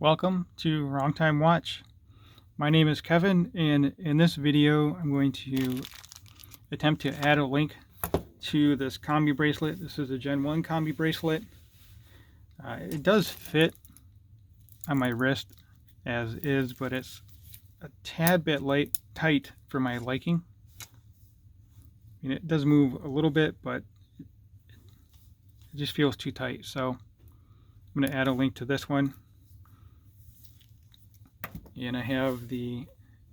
Welcome to Wrong Time Watch. My name is Kevin, and in this video I'm going to attempt to add a link to this combi bracelet. This is a Gen 1 combi bracelet. It does fit on my wrist as is, but it's a tad bit tight for my liking. I mean, it does move a little bit, but it just feels too tight. So I'm going to add a link to this one. And I have the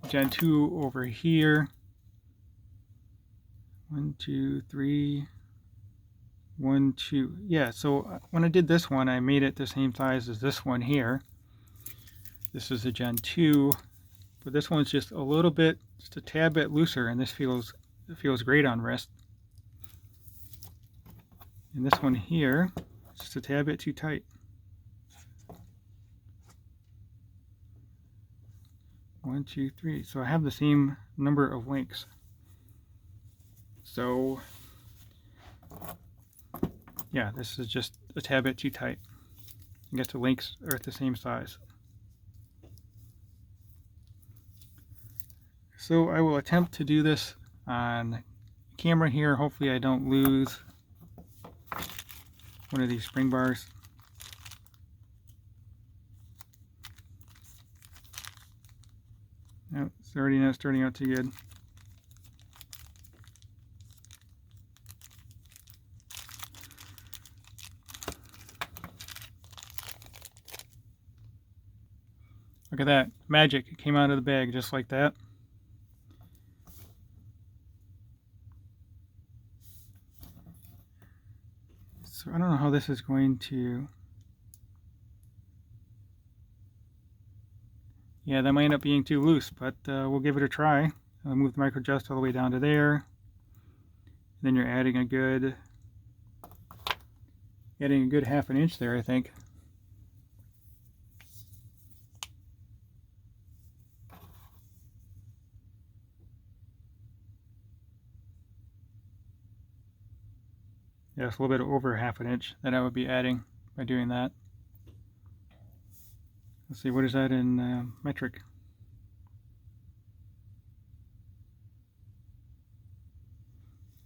Gen 2 over here. 1, 2, 3, 1, 2. Yeah, so when I did this one, I made it the same size as this one here. This is a Gen 2, but this one's just a little bit, just a tad bit looser, and this feels great on wrist. And this one here, it's just a tad bit too tight. One, two, three. So I have the same number of links. So yeah, this is just a tad bit too tight. I guess the links are at the same size. So I will attempt to do this on camera here. Hopefully I don't lose one of these spring bars. No, it's already not starting out too good. Look at that. Magic. It came out of the bag just like that. So I don't know how this is going to... Yeah, that might end up being too loose, but we'll give it a try. I'll move the micro adjust all the way down to there. Then you're adding a good half an inch there, I think. Yeah, it's a little bit over half an inch that I would be adding by doing that. Let's see, what is that in metric?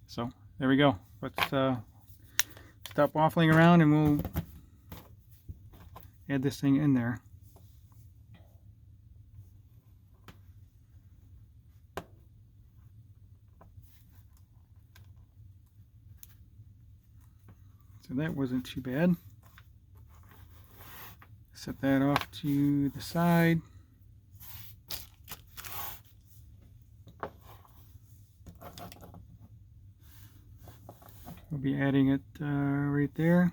So there we go. Let's stop waffling around and we'll add this thing in there. So that wasn't too bad. Set that off to the side. We'll be adding it right there.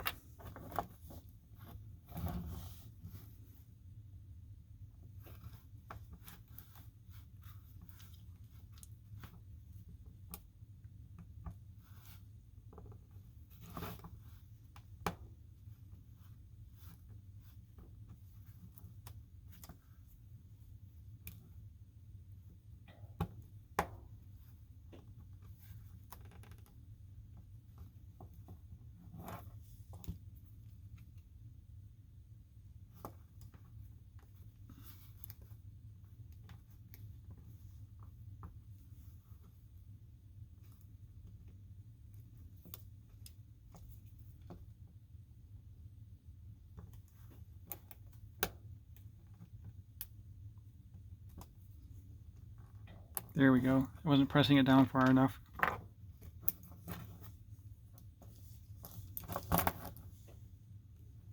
There we go. I wasn't pressing it down far enough.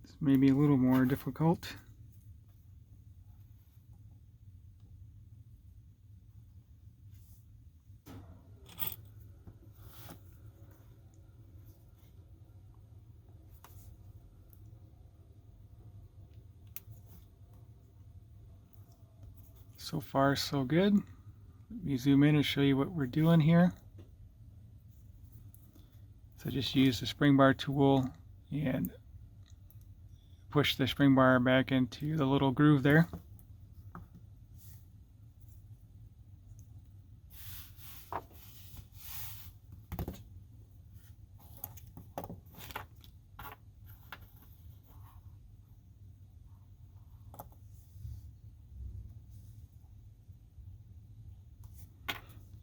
This may be a little more difficult. So far, so good. Let me zoom in and show you what we're doing here. So just use the spring bar tool and push the spring bar back into the little groove there.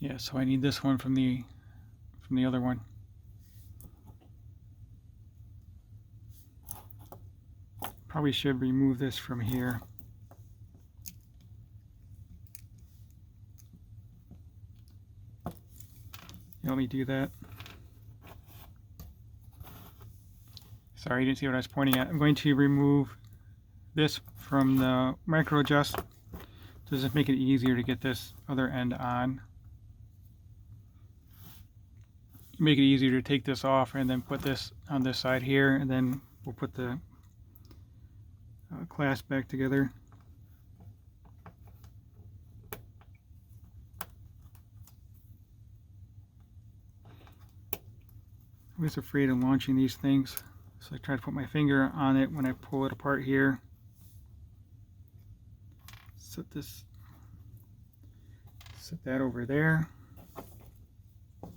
Yeah, so I need this one from the other one. Probably should remove this from here. Let me do that. Sorry, you didn't see what I was pointing at. I'm going to remove this from the micro adjust to just make it easier to get this other end on. Make it easier to take this off and then put this on this side here, and then we'll put the clasp back together. I'm always afraid of launching these things, so I try to put my finger on it when I pull it apart here. Set that over there. Put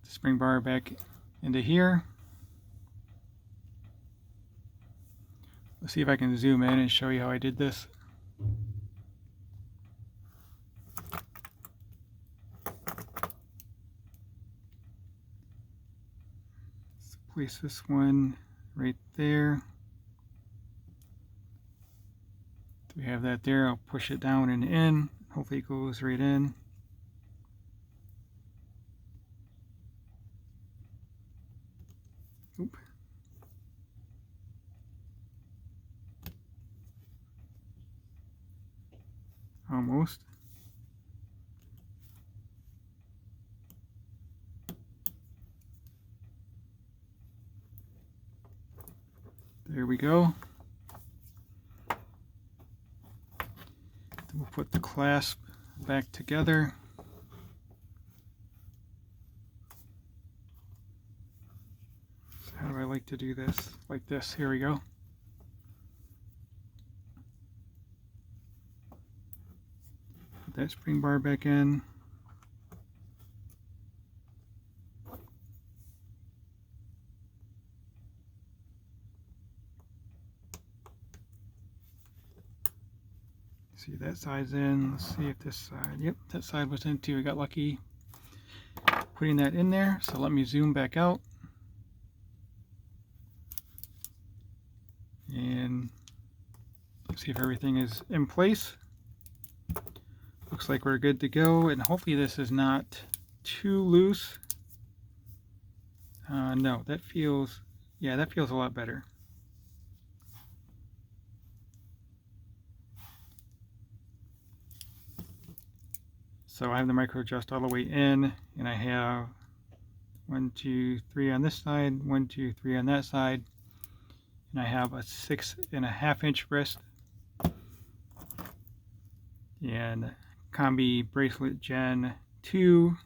the spring bar back into here. Let's see if I can zoom in and show you how I did this. Let's place this one right there. We have that there. I'll push it down and in. Hopefully it goes right in. Oop. Almost. There we go. We'll put the clasp back together. So how do I like to do this? Like this. Here we go. Put that spring bar back in. See, that side's in. Let's see if this side, yep, that side was in too. I got lucky putting that in there. So let me zoom back out. And see if everything is in place. Looks like we're good to go. And hopefully this is not too loose. No, that feels, yeah, that feels a lot better. So I have the micro adjust all the way in, and I have 1, 2, 3 on this side, 1, 2, 3 on that side, and I have a 6.5 inch wrist and Combi Bracelet Gen 2,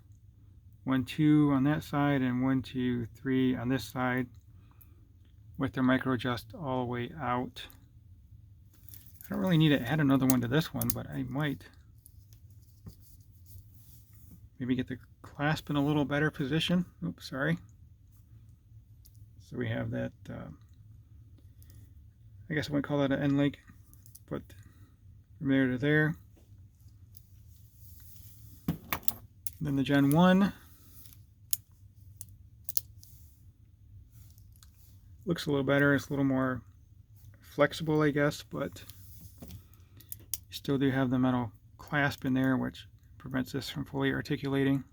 1, 2 on that side, and 1, 2, 3 on this side, with the micro adjust all the way out. I don't really need to add another one to this one, but I might. Maybe get the clasp in a little better position. Oops, sorry. So we have that, I guess I wouldn't call that an end link, but from there to there. Then the Gen 1. Looks a little better. It's a little more flexible, I guess, but you still do have the metal clasp in there, which prevents this from fully articulating.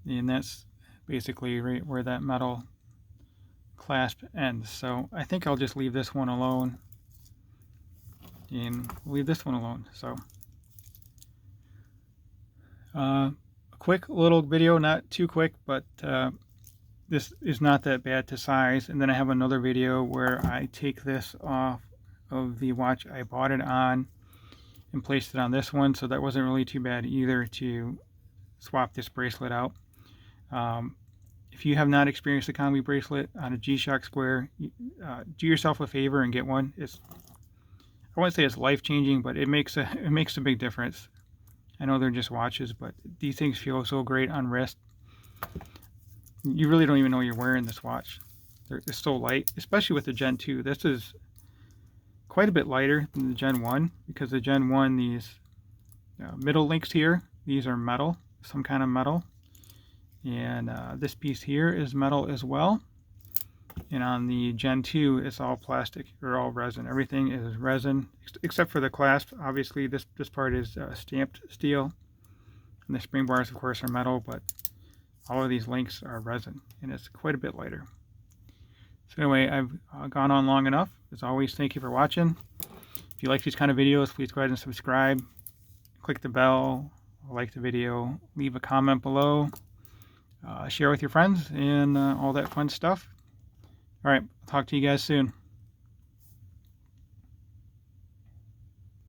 And that's basically right where that metal clasp ends. So I think I'll just leave this one alone and leave this one alone. So a quick little video, not too quick, but this is not that bad to size. And then I have another video where I take this off of the watch I bought it on and placed it on this one, so that wasn't really too bad either to swap this bracelet out. If you have not experienced the Combi bracelet on a G-Shock Square, do yourself a favor and get one. I wouldn't say it's life-changing, but it makes a big difference. I know they're just watches, but these things feel so great on wrist. You really don't even know you're wearing this watch. It's so light, especially with the Gen 2. This is quite a bit lighter than the Gen 1, because the Gen 1, these middle links here, these are metal, some kind of metal. And this piece here is metal as well. And on the Gen 2, it's all plastic, or all resin. Everything is resin, except for the clasp. Obviously, this part is stamped steel. And the spring bars, of course, are metal, but all of these links are resin, and it's quite a bit lighter. So anyway, I've gone on long enough. As always, thank you for watching. If you like these kind of videos, please go ahead and subscribe. Click the bell, like the video, leave a comment below, share with your friends, and all that fun stuff. All right, I'll talk to you guys soon.